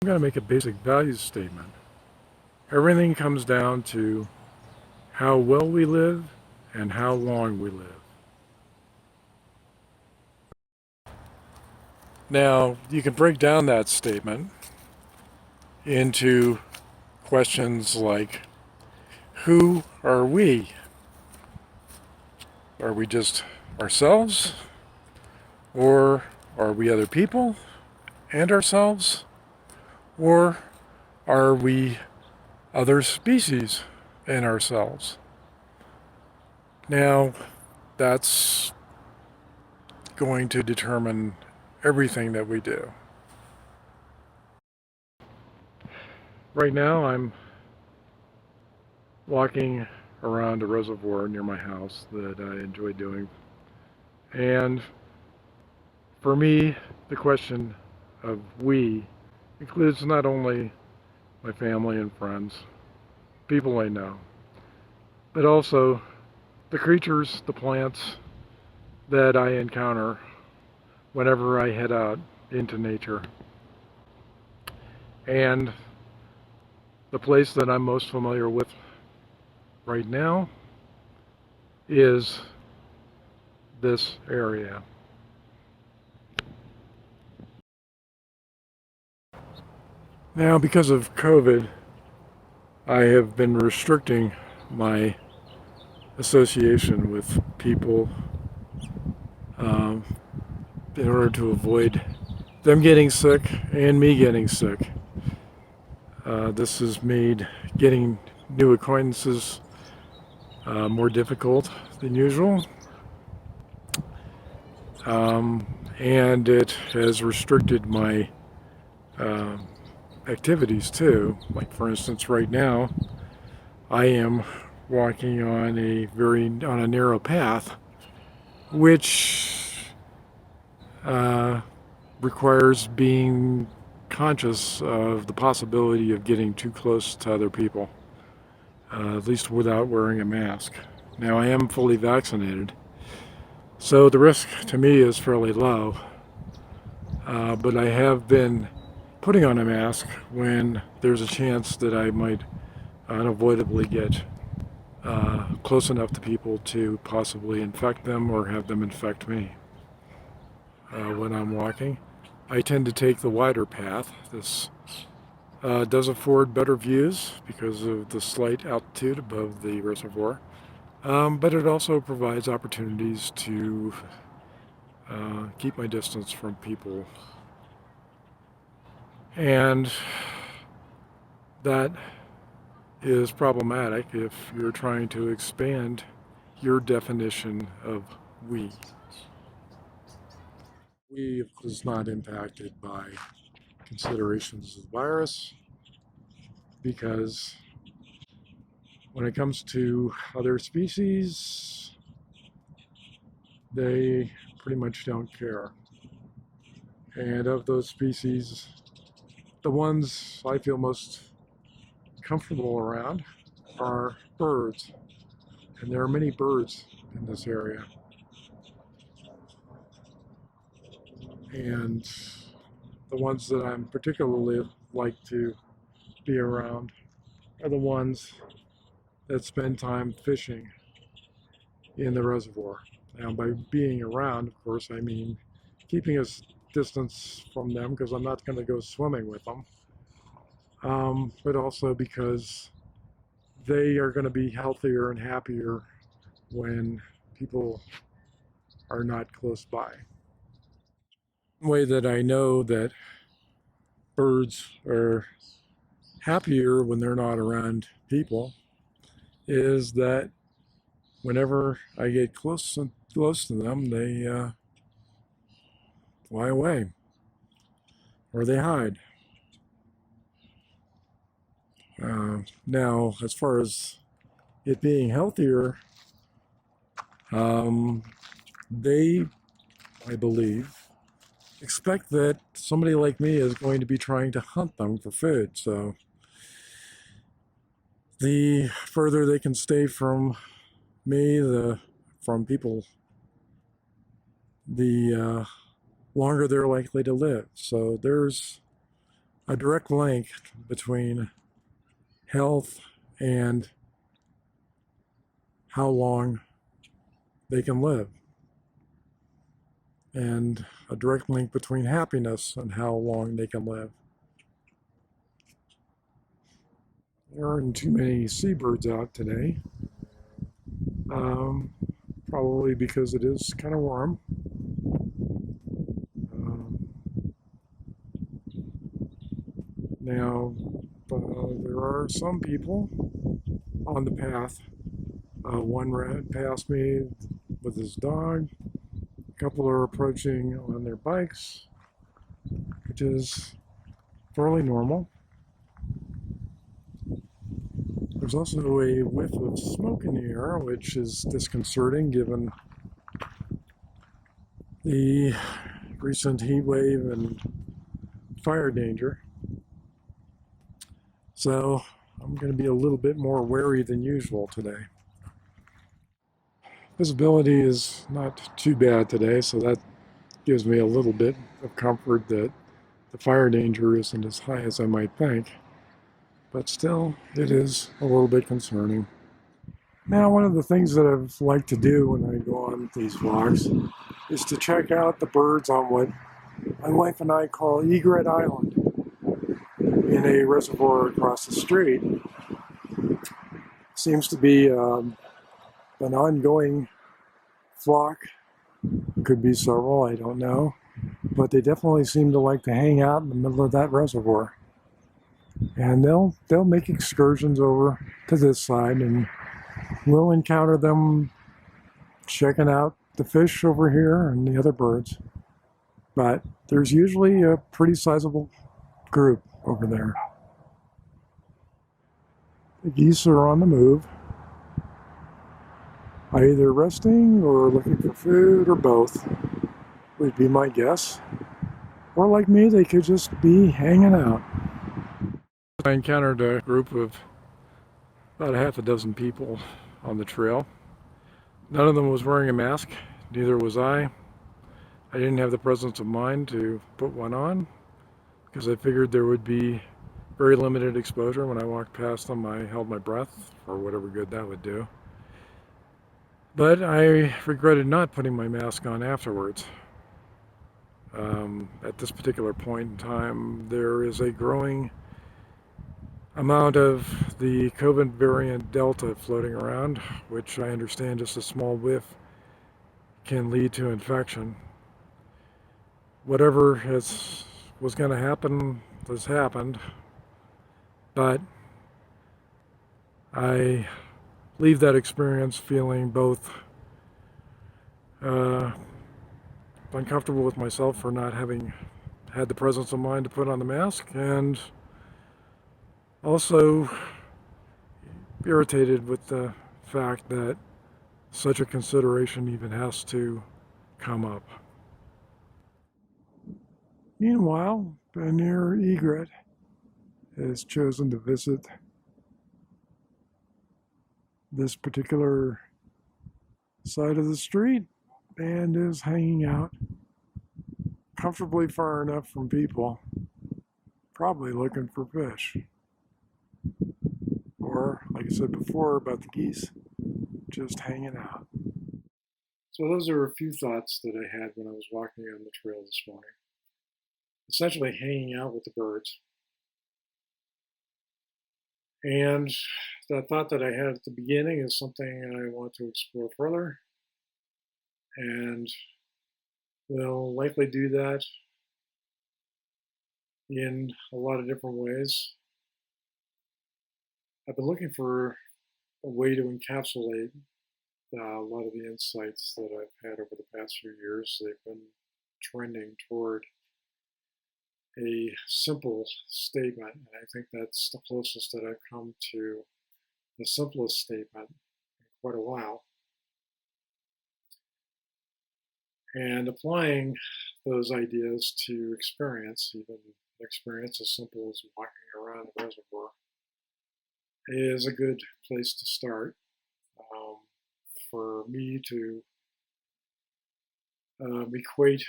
going to make a basic values statement. Everything comes down to how well we live and how long we live. Now, you can break down that statement into questions like, who are we? Are we just ourselves? Or are we other people and ourselves? Or are we other species and ourselves? Now, that's going to determine everything that we do. Right now, I'm walking around a reservoir near my house that I enjoy doing. And for me, the question of we includes not only my family and friends, people I know, but also the creatures, the plants that I encounter whenever I head out into nature. And the place that I'm most familiar with right now is this area. Now, because of COVID, I have been restricting my association with people in order to avoid them getting sick and me getting sick. This has made getting new acquaintances more difficult than usual. And it has restricted my activities too. Like, for instance, right now I am walking on a narrow path, which requires being conscious of the possibility of getting too close to other people, at least without wearing a mask. Now, I am fully vaccinated, so the risk to me is fairly low, but I have been putting on a mask when there's a chance that I might unavoidably get close enough to people to possibly infect them or have them infect me. When I'm walking, I tend to take the wider path. This does afford better views because of the slight altitude above the reservoir, but it also provides opportunities to keep my distance from people. And that is problematic if you're trying to expand your definition of we. We is not impacted by considerations of the virus because when it comes to other species, they pretty much don't care. And of those species, the ones I feel most comfortable around are birds. And there are many birds in this area. And the ones that I'm particularly like to be around are the ones that spend time fishing in the reservoir. Now, by being around, of course, I mean keeping a distance from them because I'm not going to go swimming with them, but also because they are going to be healthier and happier when people are not close by. One way that I know that birds are happier when they're not around people is that whenever I get close to them, they fly away or they hide. Now, as far as it being healthier, um, they, I believe, expect that somebody like me is going to be trying to hunt them for food. So the further they can stay from me, from people, the longer they're likely to live. So there's a direct link between health and how long they can live, and a direct link between happiness and how long they can live. There aren't too many seabirds out today, um, probably because it is kind of warm. Um, Now, there are some people on the path. One ran past me with his dog. A couple are approaching on their bikes, which is fairly normal. There's also a whiff of smoke in the air, which is disconcerting given the recent heat wave and fire danger. So I'm going to be a little bit more wary than usual today. Visibility is not too bad today, so that gives me a little bit of comfort that the fire danger isn't as high as I might think. But still, it is a little bit concerning. Now, one of the things that I've liked to do when I go on these walks is to check out the birds on what my wife and I call Egret Island in a reservoir across the street. Seems to be an ongoing flock. Could be several, I don't know. But they definitely seem to like to hang out in the middle of that reservoir. And they'll make excursions over to this side, and we'll encounter them checking out the fish over here and the other birds. But there's usually a pretty sizable group over there. The geese are on the move, either resting or looking for food or both, would be my guess. Or like me, they could just be hanging out. I encountered a group of about a half a dozen people on the trail. None of them was wearing a mask, neither was I. I didn't have the presence of mind to put one on because I figured there would be very limited exposure. When I walked past them, I held my breath for whatever good that would do. But I regretted not putting my mask on afterwards. At this particular point in time, there is a growing amount of the COVID variant Delta floating around, which I understand just a small whiff can lead to infection. Whatever was going to happen has happened, but I leave that experience feeling both uh, uncomfortable with myself for not having had the presence of mind to put on the mask, and also irritated with the fact that such a consideration even has to come up. Meanwhile, Banir Egret has chosen to visit this particular side of the street and is hanging out comfortably far enough from people, probably looking for fish. Or, like I said before about the geese, just hanging out. So those are a few thoughts that I had when I was walking on the trail this morning. Essentially hanging out with the birds. And that thought that I had at the beginning is something I want to explore further. And we'll likely do that in a lot of different ways. I've been looking for a way to encapsulate a lot of the insights that I've had over the past few years. They've been trending toward a simple statement, and I think that's the closest that I've come to the simplest statement in quite a while. And applying those ideas to experience, even an experience as simple as walking around a reservoir, is a good place to start for me to equate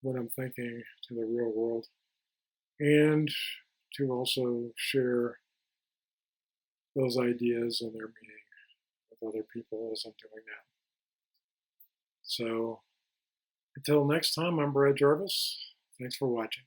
what I'm thinking to the real world. and to also share those ideas and their meaning with other people as I'm doing now. So until next time, I'm Brad Jarvis. Thanks for watching.